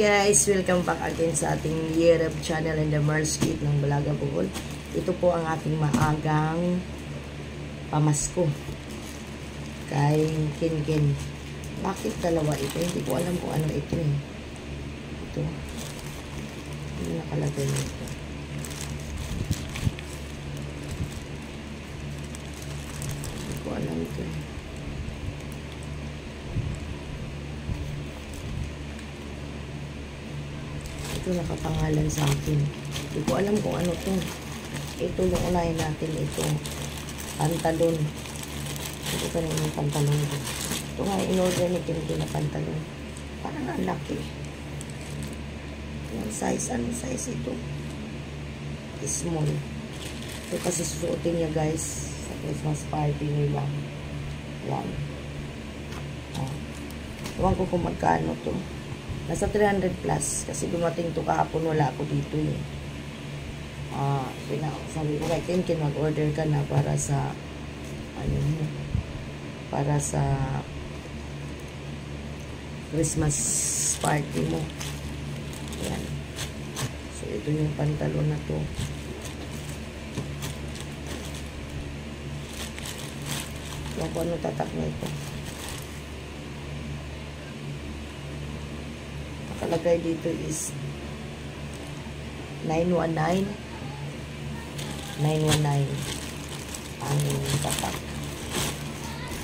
Guys, welcome back again sa ating YouTube channel and the Mars Kit ng Balaga Bohol. Ito po ang ating maagang pamasko kay Kinkin. Bakit dalawa ito? Hindi ko alam kung ano ito eh. Ito. Ano nakalagay nito? Hindi ko alam ito eh. Ito nakapangalan sa akin. Hindi ko alam kung ano to. Ito yung unahin natin. Ito. Pantalon. Ito ka rin yung pantalon ko. Ito nga in-order ni Kinkin na pantalon. Parang ang laki. Yung size. Anong size ito? Small. Ito kasi susuotin niya guys sa Christmas party nila. Yan. Oh. Ewan ko kung magkano to. Nasa 300 plus. Kasi dumating to kahapon, wala ako dito eh. Sabi ko kay Kinkin, mag-order ka na para sa ano mo, para sa Christmas party mo. Ayan. So, ito yung pantalon na to. Kung ano tatak na ito. Nakalagay dito is 919 ang tatak.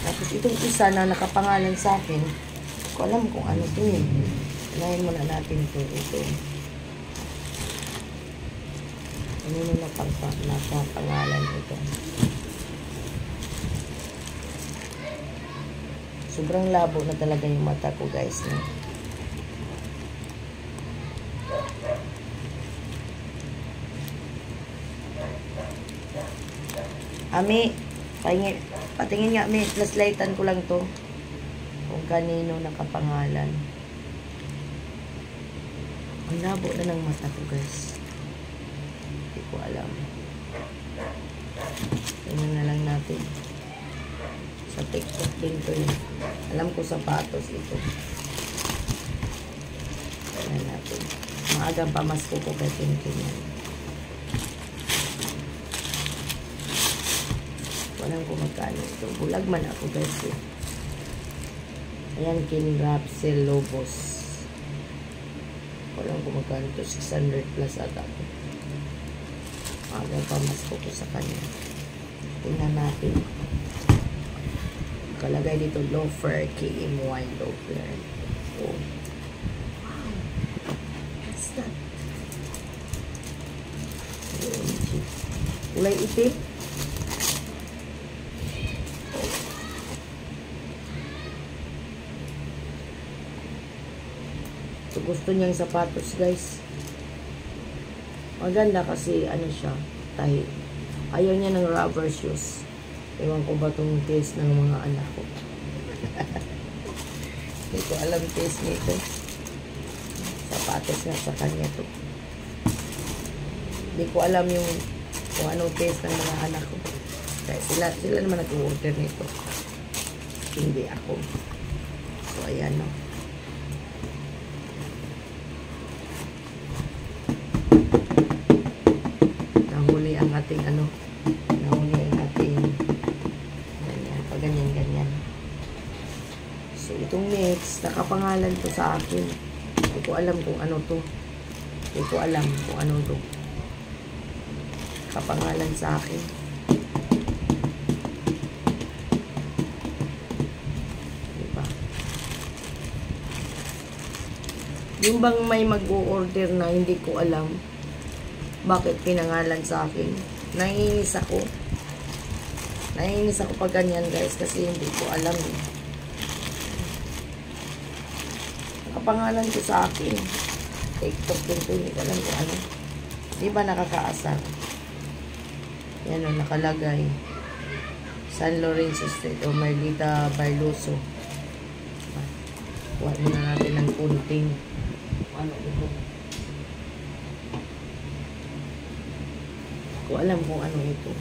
Tapos itong isa na nakapangalan sa akin, hindi ko alam kung ano ito eh. Unahin muna natin ito. Ano na nakapangalan ito? Sobrang labo na talaga yung mata ko guys. No? Ami, patingin nga, Ami, flashlightan ko lang to. Kung kanino nakapangalan. Ang labo na ng mata ko, guys. Hindi ko alam. Tingnan na lang natin. Sa TikTok din to yun. Alam ko sapatos ito. Tingnan natin. Maagang pamasko ko kay Kinkin yan. Walang kung magkano ito. Bulag man ako guys eh. Ayan, Kinrapsel Lobos. Walang kung magkano ito. 600 plus ata ako. Aga pamasko ko sa kanya. Tingnan natin. Kalagay dito loafer, KMY loafer. Oh. Wow. What's that? Kulay itim. Gusto niyang sapatos guys. Maganda kasi ano siya, tahi. Ayaw niya ng rubber shoes. Ewan ko ba itong taste ng mga anak ko. Hindi ko alam taste nito. Sapatos nga sa kanya to. Hindi ko alam yung kung anong taste ng mga anak ko. Kaya sila naman nag-order nito. Hindi ako. So ayan no. Ating ano, nahuli ang ating ganyan, pag ganyan. So, itong mix, nakapangalan to sa akin. Hindi ko alam kung ano to. Hindi ko alam kung ano to. Nakapangalan sa akin. Diba? Yung bang may mag-o-order na hindi ko alam bakit pinangalan sa akin. Naiinis ako. Naiinis ako pag ganyan guys kasi hindi ko alam eh. Nakapangalan ko sa akin. TikTok din to. Hindi ko alam kung ano. Di ba nakakaasar? Yan o nakalagay. San Lorenzo Street o Marlita Barloso. Kuha muna natin ng kunting ano ito. Ko alam kung ano ito.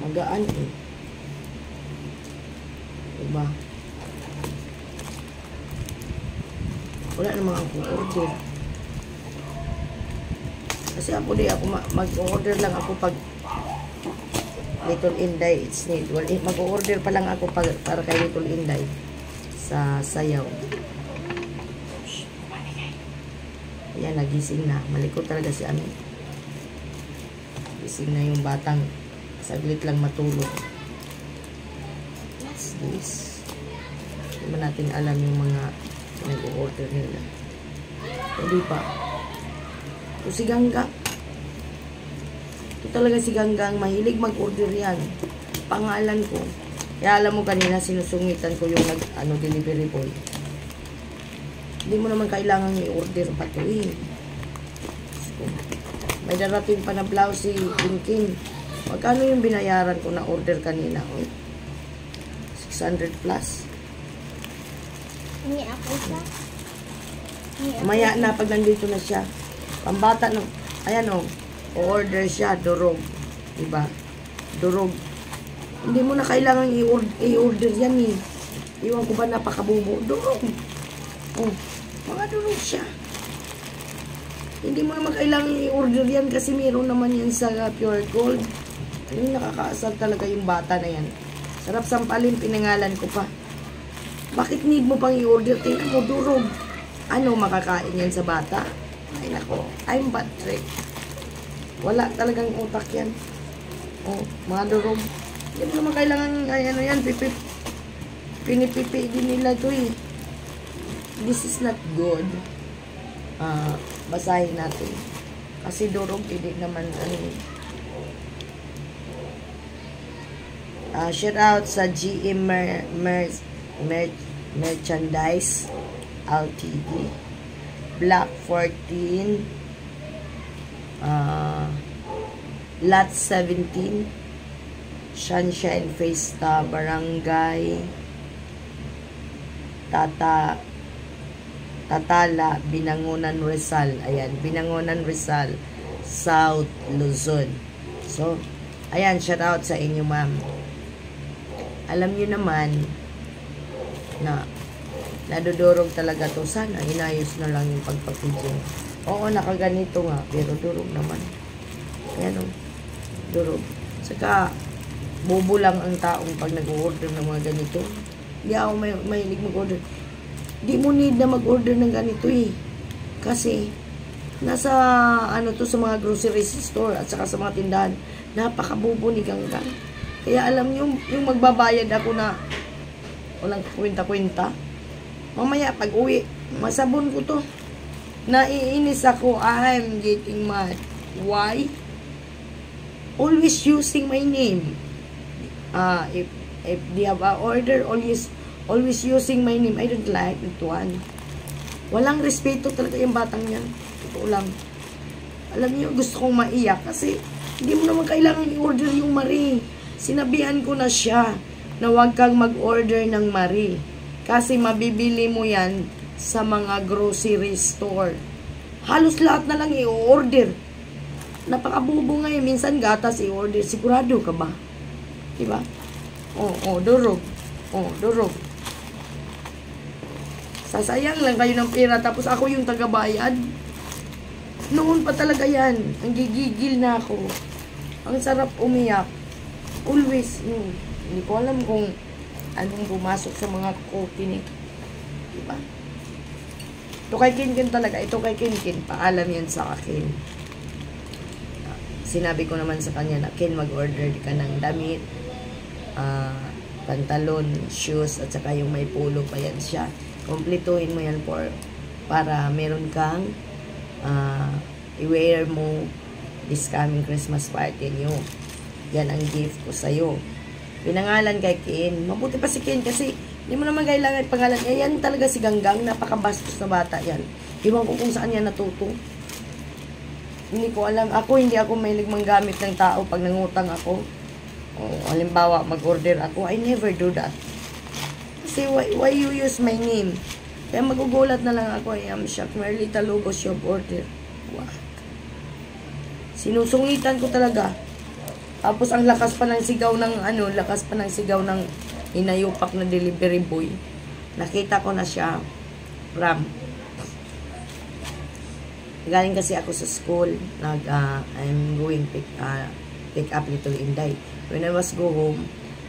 Magaan eh. Diba? Wala namang ako order. Kasi ako mag-order lang ako pag Little Inday it's need. Well, mag-order pa lang ako para kay Little Inday sa sayaw. Ayan, nagising na. Malikot talaga si Ami. Gising na yung batang. Saglit lang matulog. What's this? Hindi ba natin alam yung mga nag-order nila. Hindi pa. Ito si Gangga. Ito talaga si Ganggang. Mahilig mag-order yan. Pangalan ko. Kaya alam mo kanina sinusungitan ko yung delivery boy. Hindi mo naman kailangan i-order pa ito eh. So, may darating pa na blouse si Kinkin. Magkano yung binayaran ko na order kanina? 600 plus. Hindi ako siya. Maya na pag nandito na siya. Pambata no. Ayan o. O-order siya. Durog. Diba? Durog. Hindi mo na kailangan i-order yan eh. Iwan ko ba napakabubo? Durog. Oh. Mga durog siya. Hindi mo naman kailangan i-order yan kasi meron naman yan sa Pure Gold. Yung nakakaasar talaga yung bata na yan. Sarap sampalin, pinangalan ko pa. Bakit need mo pang i-order? Tingnan mo, durog. Ano makakain yan sa bata? Ay nako, I'm bad trick. Wala talagang utak yan. Oh, mga durog. Hindi mo naman kailangan, yan, pinipipi din nila to eh. This is not good. Basahin natin. Kasi durog, hindi naman, shout out sa GM Merchandise Ltd. Block 14 Lot 17 Sunshine Fiesta Barangay Tatala, Binangonan, Rizal. Ayan, Binangonan, Rizal, South Luzon. So, ayan, shout out sa inyo, ma'am. Alam nyo naman na nadudurog talaga to. Sana inayos na lang yung pagpackaging. Oo, nakaganito nga, pero durog naman. Ayan o, durog. Saka, bobo lang ang taong pag nag-order ng mga ganito. Hindi ako mahilig mag-order. Di mo need na mag-order ng ganito eh. Kasi, nasa, sa mga grocery store at saka sa mga tindahan, napakabubo ni Ganggang. Kaya alam niyo, yung magbabayad ako na walang kwenta-kwenta, mamaya pag uwi, masabon ko to. Naiinis ako, I'm getting mad. Why? Always using my name. If they have a order, always using my name. I don't like it one. Walang respeto talaga yung batang yan. Totoo lang. Alam niyo, gusto kong maiyak kasi hindi mo naman kailangan i-order yung Marie. Sinabihan ko na siya na huwag kang mag-order ng Marie. Kasi mabibili mo yan sa mga grocery store. Halos lahat na lang i-order. Napakabubo ngayon. Minsan gatas i-order. Sigurado ka ba? Diba? Durog. Durog. Sasayang lang kayo ng pera. Tapos ako yung tagabayad. Noon pa talaga yan. Ang gigigil na ako. Ang sarap umiyak. Always. Hindi ko alam kung anong pumasok sa mga kokinig. Diba? Ito kay Kinkin talaga. Ito kay Kinkin. Paalam yan sa akin. Sinabi ko naman sa kanya na, Ken, mag-order ka ng damit, pantalon, shoes, at saka yung may polo pa yan siya. Kompletuhin mo yan para meron kang i-wear mo this coming Christmas party nyo. Yan ang gift ko sa'yo. Pinangalan kay Ken. Mabuti pa si Ken kasi hindi mo naman kailangan pangalan. Yan talaga si Ganggang. Napakabastos na bata yan. Iwan ko kung saan yan natuto. Hindi ko alam. Hindi ako mahilig manggamit ng tao pag nangutang ako. Halimbawa, mag-order ako. I never do that. Kasi why you use my name? Kaya magugulat na lang ako. I am shocked. Merlita Lobos shop order. Wow. Sinusungitan ko talaga. Tapos ang lakas pa ng sigaw ng inayupak na delivery boy. Nakita ko na siya. Ram. galing kasi ako sa school, I'm going pick up little Inday. When I was go home,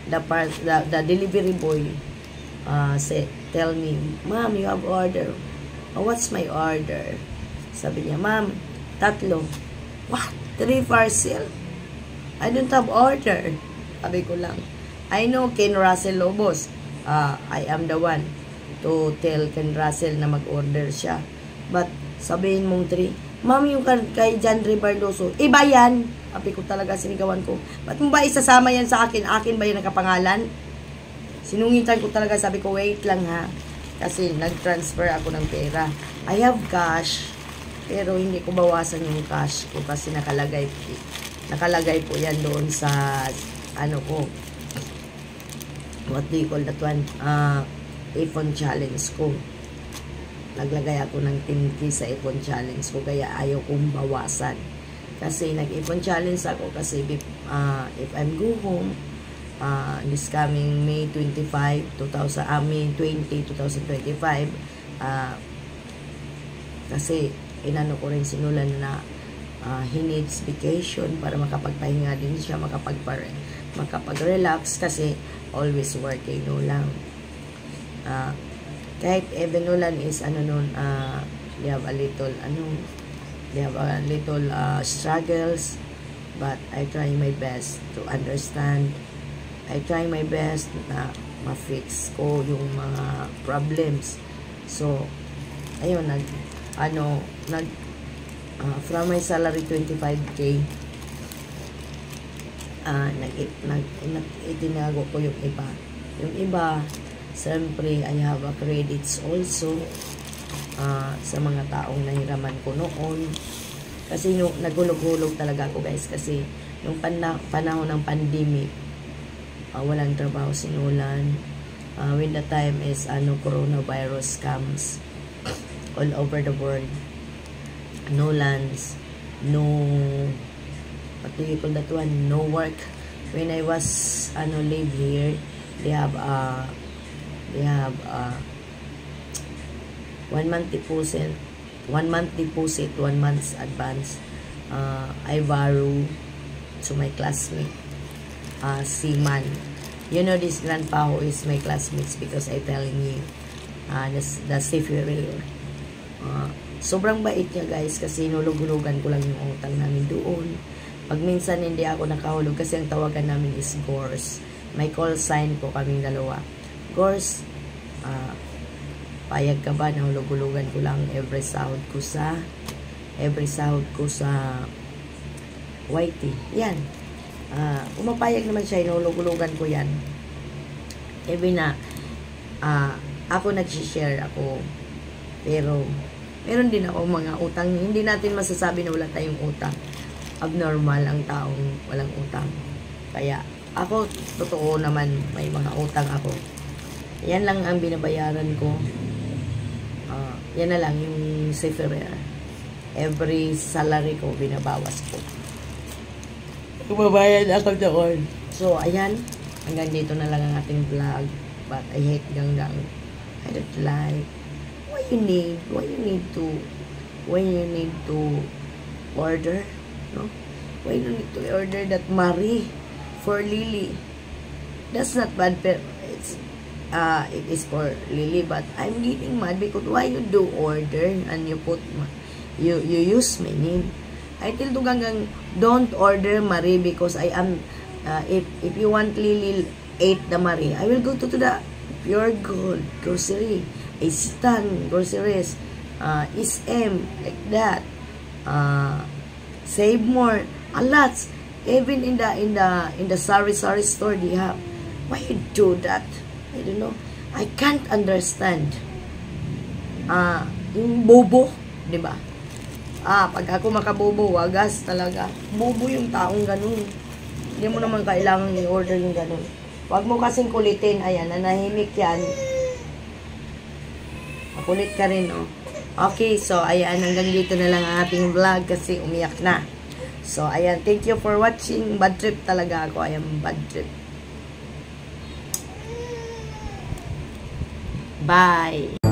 the delivery boy tell me, "Ma'am, you have order." "Oh, what's my order?" Sabi niya, "Ma'am, 3. "What? 3 parcel? I don't have order." Sabi ko lang, I know Ken Russell Lobos. I am the one to tell Ken Russell na mag-order siya. But, sabihin mong 3. "Ma'am, yung kay John Ribardoso, iba yan." Sabi ko talaga, sinigawan ko. "Ba't mo ba isasama yan sa akin? Akin ba yan nakapangalan?" Sinungitan ko talaga, sabi ko, wait lang ha. Kasi nag-transfer ako ng pera. I have cash, pero hindi ko bawasan yung cash ko kasi nakalagay po yan doon sa ano ko. What do you call that one? iPhone challenge ko. Naglagay ako ng 10K sa iPhone challenge ko, kaya ayaw kong bawasan. Kasi nag-iPhone challenge ako kasi if I'm go home, this coming May 25, 2025, kasi inano ko rin sinulan na he needs vacation para makapagpahinga din siya, makapag-relax kasi always working no lang. Kahit even Nolan is they have a little struggles, but I try my best to understand. I try my best na ma-fix ko yung mga problems. So, ayun, from my salary 25K, itinago ko yung iba. Yung iba, siyempre, I have a credits also sa mga taong nahiraman ko noon. Kasi nagulog-hulog talaga ako, guys, kasi yung panahon ng pandemic, walang trabaho sinulan. When the time is coronavirus comes all over the world, no lands, no, what do you call that one, no work. When I was live here, they have 1 month deposit, 1 month's advance. I borrow to my classmate, Seaman. You know this grandpa who is my classmates because I telling you, the seafarer. Sobrang bait niya, guys, kasi nulog-hulugan ko lang yung utang namin doon. Pag minsan hindi ako nakahulog kasi ang tawagan namin is Gors. May call sign po kaming dalawa. Gors, payag ka ba na hulog-hulugan ko lang every sahod ko sa YT? Yan. Umapayag naman siya, inulog-hulugan ko yan. Even na, ako nag-share ako, pero meron din ako mga utang. Hindi natin masasabi na wala tayong utang. Abnormal ang taong walang utang. Kaya, ako, totoo naman, may mga utang ako. Yan lang ang binabayaran ko. Yan na lang yung seafarer. Every salary ko, binabawas ko. Kumabayad ako doon. So, ayan. Hanggang dito na lang ang ating vlog. But I hate ganggang. I don't like. Why you need to order? No? Why you need to order that Marie for Lily? That's not bad, but it is for Lily. But I'm getting mad because why you do order and you put you use my name. I tell to ganggang, don't order Marie because I am, if you want Lily 8 the Marie, I will go to the Pure Gold grocery, Stan groceries, SM, like that, Save More, a lot, even in the sari store they have. Why you do that? I don't know. I can't understand. Yung bobo, di ba? Pag ako makabobo, wagas talaga. Bobo yung taong ganun. Hindi mo naman kailangan i-order yung ganun. Huwag mo kasing kulitin. Ayan, nanahimik yan. Makulit ka rin, oh. Okay, so, ayan, hanggang dito na lang ang ating vlog kasi umiyak na. So, ayan, thank you for watching. Bad trip talaga ako. I am bad trip. Bye!